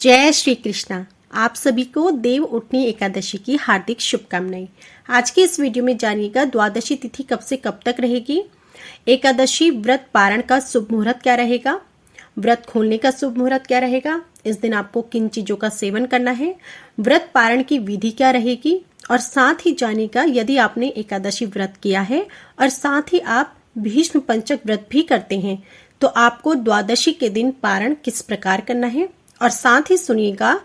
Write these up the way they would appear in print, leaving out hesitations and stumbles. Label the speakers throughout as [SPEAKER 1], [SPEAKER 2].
[SPEAKER 1] जय श्री कृष्णा। आप सभी को देव उठनी एकादशी की हार्दिक शुभकामनाएं। आज की इस वीडियो में जानिएगा द्वादशी तिथि कब से कब तक रहेगी, एकादशी व्रत पारण का शुभ मुहूर्त क्या रहेगा, व्रत खोलने का शुभ मुहूर्त क्या रहेगा, इस दिन आपको किन चीजों का सेवन करना है, व्रत पारण की विधि क्या रहेगी, और साथ ही जानिएगा यदि आपने एकादशी व्रत किया है और साथ ही आप भीष्म पंचक व्रत भी करते हैं तो आपको द्वादशी के दिन पारण किस प्रकार करना है, और साथ ही सुनिएगा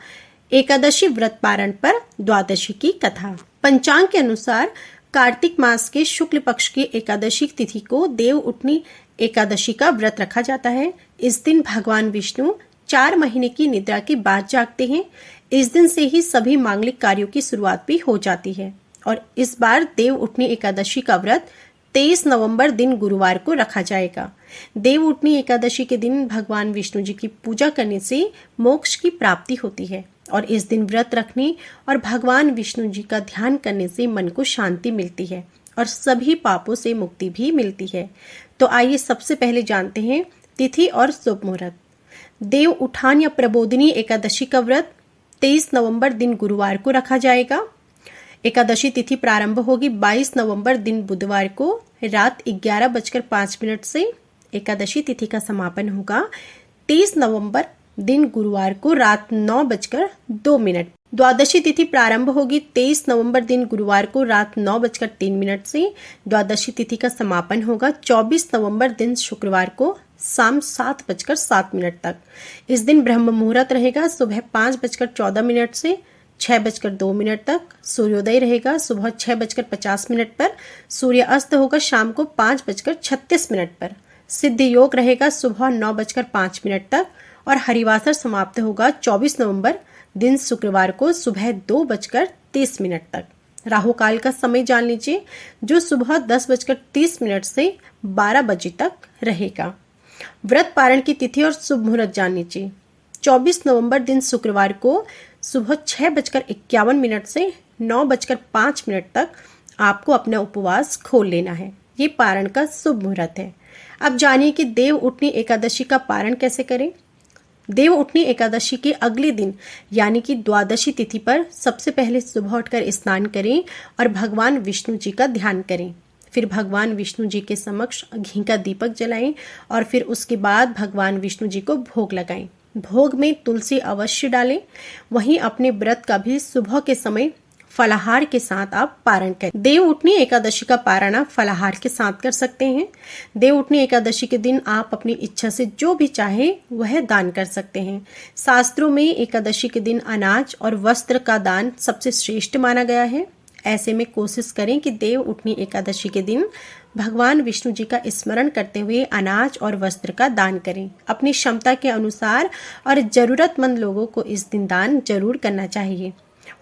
[SPEAKER 1] एकादशी व्रत पारण पर द्वादशी की कथा। पंचांग के अनुसार कार्तिक मास के शुक्ल पक्ष की एकादशी तिथि को देव उठनी एकादशी का व्रत रखा जाता है। इस दिन भगवान विष्णु 4 महीने की निद्रा के बाद जागते हैं। इस दिन से ही सभी मांगलिक कार्यों की शुरुआत भी हो जाती है। और इस बार देव उठनी एकादशी का व्रत 23 नवंबर दिन गुरुवार को रखा जाएगा। देव उठनी एकादशी के दिन भगवान विष्णु जी की पूजा करने से मोक्ष की प्राप्ति होती है और इस दिन व्रत रखने और भगवान विष्णु जी का ध्यान करने से मन को शांति मिलती है और सभी पापों से मुक्ति भी मिलती है। तो आइए सबसे पहले जानते हैं तिथि और शुभ मुहूर्त। देव उठान या प्रबोधिनी एकादशी का व्रत 23 नवंबर दिन गुरुवार को रखा जाएगा। एकादशी तिथि प्रारंभ होगी 22 नवंबर दिन बुधवार को रात 11:05 से। एकादशी तिथि का समापन होगा 23 नवंबर दिन गुरुवार को रात 9:02। द्वादशी तिथि प्रारंभ होगी 23 नवंबर दिन गुरुवार को रात 9:03 से। द्वादशी तिथि का समापन होगा 24 नवंबर दिन शुक्रवार को शाम 7:07 तक। इस दिन ब्रह्म मुहूर्त रहेगा सुबह 5:14 से 6:02 तक। सूर्योदय रहेगा सुबह 6:50 पर। सूर्य अस्त होगा शाम को 5:36 पर। सिद्ध योग रहेगा सुबह 9:05 तक और हरिवासर समाप्त होगा 24 नवंबर दिन शुक्रवार को सुबह 2:30 तक। राहु काल का समय जान लीजिए जो सुबह 10:30 से 12 बजे तक रहेगा। व्रत पारण की तिथि और शुभ मुहूर्त जान लीजिए। 24 नवंबर दिन शुक्रवार को सुबह 6:51 से 9:05 तक आपको अपना उपवास खोल लेना है। ये पारण का शुभ मुहूर्त है। अब जानिए कि देव उठनी एकादशी का पारण कैसे करें। देव उठनी एकादशी के अगले दिन यानी कि द्वादशी तिथि पर सबसे पहले सुबह उठकर स्नान करें और भगवान विष्णु जी का ध्यान करें। फिर भगवान विष्णु जी के समक्ष घी का दीपक जलाएं और फिर उसके बाद भगवान विष्णु जी को भोग लगाएं। भोग में तुलसी अवश्य डालें। वहीं अपने व्रत का भी सुबह के समय फलाहार के साथ आप पारण करें। देव उठनी एकादशी का पारण आप फलाहार के साथ कर सकते हैं। देव उठनी एकादशी के दिन आप अपनी इच्छा से जो भी चाहे वह दान कर सकते हैं। शास्त्रों में एकादशी के दिन अनाज और वस्त्र का दान सबसे श्रेष्ठ माना गया है। ऐसे में कोशिश करें कि देव उठनी एकादशी के दिन भगवान विष्णु जी का स्मरण करते हुए अनाज और वस्त्र का दान करें। अपनी क्षमता के अनुसार और जरूरतमंद लोगों को इस दिन दान जरूर करना चाहिए।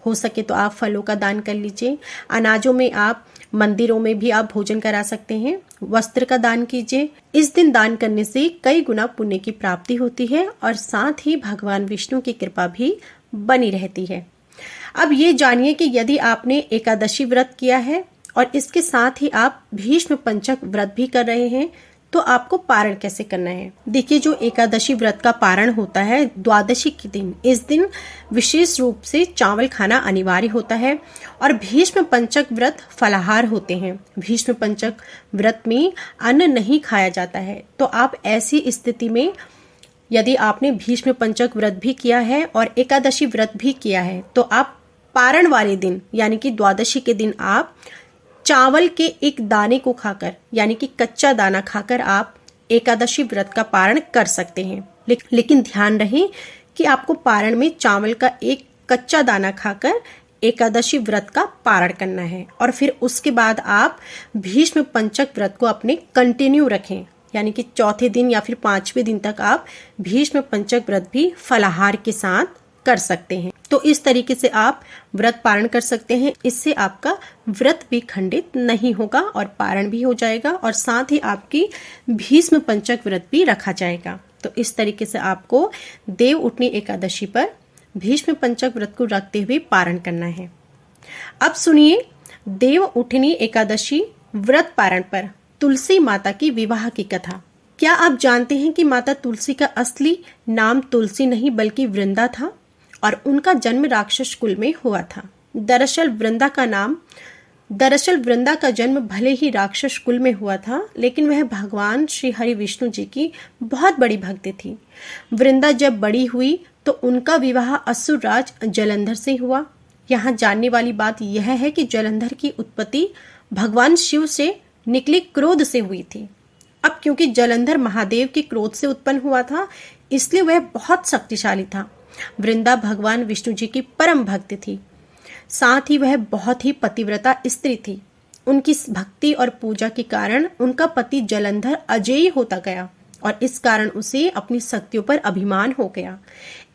[SPEAKER 1] हो सके तो आप फलों का दान कर लीजिए। अनाजों में आप मंदिरों में भी आप भोजन करा सकते हैं। वस्त्र का दान कीजिए। इस दिन दान करने से कई गुना पुण्य की प्राप्ति होती है और साथ ही भगवान विष्णु की कृपा भी बनी रहती है। अब ये जानिए कि यदि आपने एकादशी व्रत किया है और इसके साथ ही आप भीष्म पंचक व्रत भी कर रहे हैं तो आपको पारण कैसे करना है। देखिए, जो एकादशी व्रत का पारण होता है द्वादशी के दिन, इस दिन विशेष रूप से चावल खाना अनिवार्य होता है और भीष्म पंचक व्रत फलाहार होते हैं। भीष्म पंचक व्रत में अन्न नहीं खाया जाता है। तो आप ऐसी स्थिति में यदि आपने भीष्म पंचक व्रत भी किया है और एकादशी व्रत भी किया है तो आप पारण वाले दिन यानी कि द्वादशी के दिन आप चावल के एक दाने को खाकर यानी कि कच्चा दाना खाकर आप एकादशी व्रत का पारण कर सकते हैं। लेकिन ध्यान रहे कि आपको पारण में चावल का एक कच्चा दाना खाकर एकादशी व्रत का पारण करना है और फिर उसके बाद आप भीष्म पंचक व्रत को अपने कंटिन्यू रखें यानी कि चौथे दिन या फिर 5वें दिन तक आप भीष्म पंचक व्रत भी फलाहार के साथ कर सकते हैं। तो इस तरीके से आप व्रत पारण कर सकते हैं। इससे आपका व्रत भी खंडित नहीं होगा और पारण भी हो जाएगा और साथ ही आपकी भीष्म पंचक व्रत भी रखा जाएगा। तो इस तरीके से आपको देव उठनी एकादशी पर भीष्म पंचक व्रत को रखते हुए पारण करना है। अब सुनिए देव उठनी एकादशी व्रत पारण पर तुलसी माता की विवाह की कथा। क्या आप जानते हैं कि माता तुलसी का असली नाम तुलसी नहीं बल्कि वृंदा था और उनका जन्म राक्षस कुल में हुआ था। दरअसल वृंदा का जन्म भले ही राक्षस कुल में हुआ था, लेकिन वह भगवान श्री हरि विष्णु जी की बहुत बड़ी भक्त थी। वृंदा जब बड़ी हुई तो उनका विवाह असुर राज जलंधर से हुआ। यहाँ जानने वाली बात यह है कि जलंधर की उत्पत्ति भगवान शिव से निकले क्रोध से हुई थी। अब क्योंकि जलंधर महादेव के क्रोध से उत्पन्न हुआ था, इसलिए वह बहुत शक्तिशाली था। वृंदा भगवान विष्णु जी की परम भक्त थी, साथ ही वह बहुत ही पतिव्रता स्त्री थी। उनकी भक्ति और पूजा के कारण उनका पति जलंधर अजेय होता गया और इस कारण उसे अपनी शक्तियों पर अभिमान हो गया।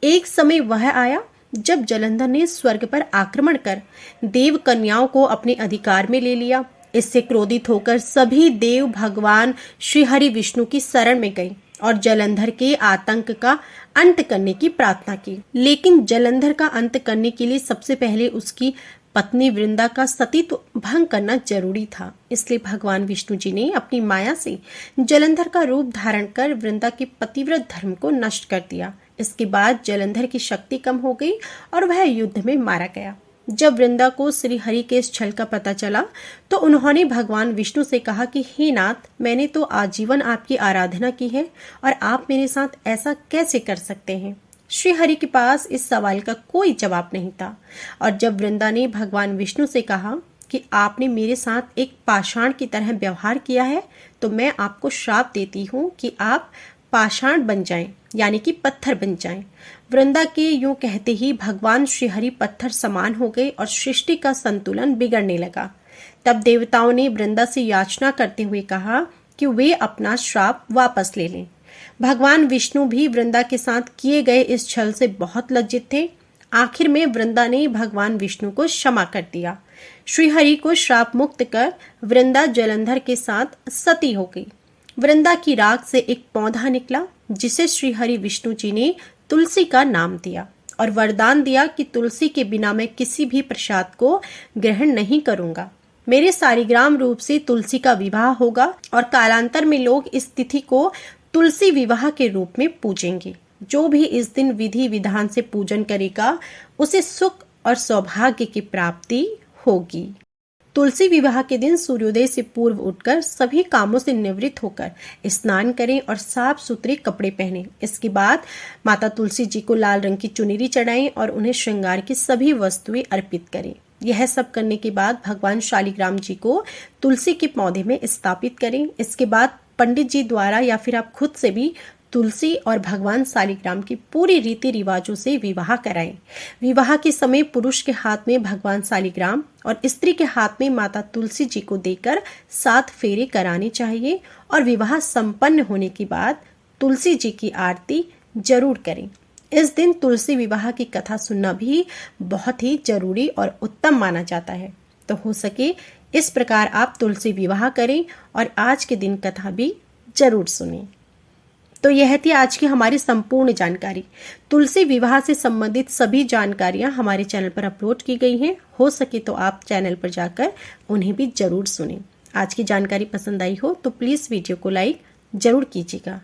[SPEAKER 1] एक समय वह आया जब जलंधर ने स्वर्ग पर आक्रमण कर देव कन्याओं को अपने अधिकार में ले लिया। इससे क्रोधित होकर सभी देव भगवान श्री हरि विष्णु की शरण में गए और जलंधर के आतंक का अंत करने की प्रार्थना की। लेकिन जलंधर का अंत करने के लिए सबसे पहले उसकी पत्नी वृंदा का सतीत्व भंग करना जरूरी था। इसलिए भगवान विष्णु जी ने अपनी माया से जलंधर का रूप धारण कर वृंदा के पतिव्रत धर्म को नष्ट कर दिया। इसके बाद जलंधर की शक्ति कम हो गई और वह युद्ध में मारा गया। जब वृंदा को श्री हरि के इस छल का पता चला तो उन्होंने भगवान विष्णु से कहा कि हे नाथ, मैंने तो आजीवन आपकी आराधना की है और आप मेरे साथ ऐसा कैसे कर सकते हैं। श्री हरि के पास इस सवाल का कोई जवाब नहीं था। और जब वृंदा ने भगवान विष्णु से कहा कि आपने मेरे साथ एक पाषाण की तरह व्यवहार किया है, तो मैं आपको श्राप देती हूँ कि आप पाषाण बन जाएं, यानी कि पत्थर बन जाएं। वृंदा के यूं कहते ही भगवान श्री हरि पत्थर समान हो गए और सृष्टि का संतुलन बिगड़ने लगा। तब देवताओं ने वृंदा से याचना करते हुए कहा कि वे अपना श्राप वापस ले लें। भगवान विष्णु भी वृंदा के साथ किए गए इस छल से बहुत लज्जित थे। आखिर में वृंदा ने भगवान विष्णु को क्षमा कर दिया। श्री हरि को श्राप मुक्त कर वृंदा जलंधर के साथ सती हो गई। वृंदा की राख से एक पौधा निकला जिसे श्री हरि विष्णु जी ने तुलसी का नाम दिया और वरदान दिया कि तुलसी के बिना मैं किसी भी प्रसाद को ग्रहण नहीं करूंगा। मेरे सालिग्राम रूप से तुलसी का विवाह होगा और कालांतर में लोग इस तिथि को तुलसी विवाह के रूप में पूजेंगे। जो भी इस दिन विधि विधान से पूजन करेगा उसे सुख और सौभाग्य की प्राप्ति होगी। तुलसी विवाह के दिन सूर्योदय से पूर्व उठकर सभी कामों से निवृत्त होकर स्नान करें और साफ सुथरे कपड़े पहनें। इसके बाद माता तुलसी जी को लाल रंग की चुनरी चढ़ाएं और उन्हें श्रृंगार की सभी वस्तुएं अर्पित करें। यह सब करने के बाद भगवान शालिग्राम जी को तुलसी के पौधे में स्थापित करें। इसके बाद पंडित जी द्वारा या फिर आप खुद से भी तुलसी और भगवान शालिग्राम की पूरी रीति रिवाजों से विवाह कराएं। विवाह के समय पुरुष के हाथ में भगवान शालिग्राम और स्त्री के हाथ में माता तुलसी जी को देकर 7 फेरे कराने चाहिए और विवाह संपन्न होने के बाद तुलसी जी की आरती जरूर करें। इस दिन तुलसी विवाह की कथा सुनना भी बहुत ही जरूरी और उत्तम माना जाता है। तो हो सके इस प्रकार आप तुलसी विवाह करें और आज के दिन कथा भी जरूर सुनें। तो यह थी आज की हमारी संपूर्ण जानकारी। तुलसी विवाह से संबंधित सभी जानकारियां हमारे चैनल पर अपलोड की गई हैं। हो सके तो आप चैनल पर जाकर उन्हें भी जरूर सुनें। आज की जानकारी पसंद आई हो तो प्लीज़ वीडियो को लाइक जरूर कीजिएगा।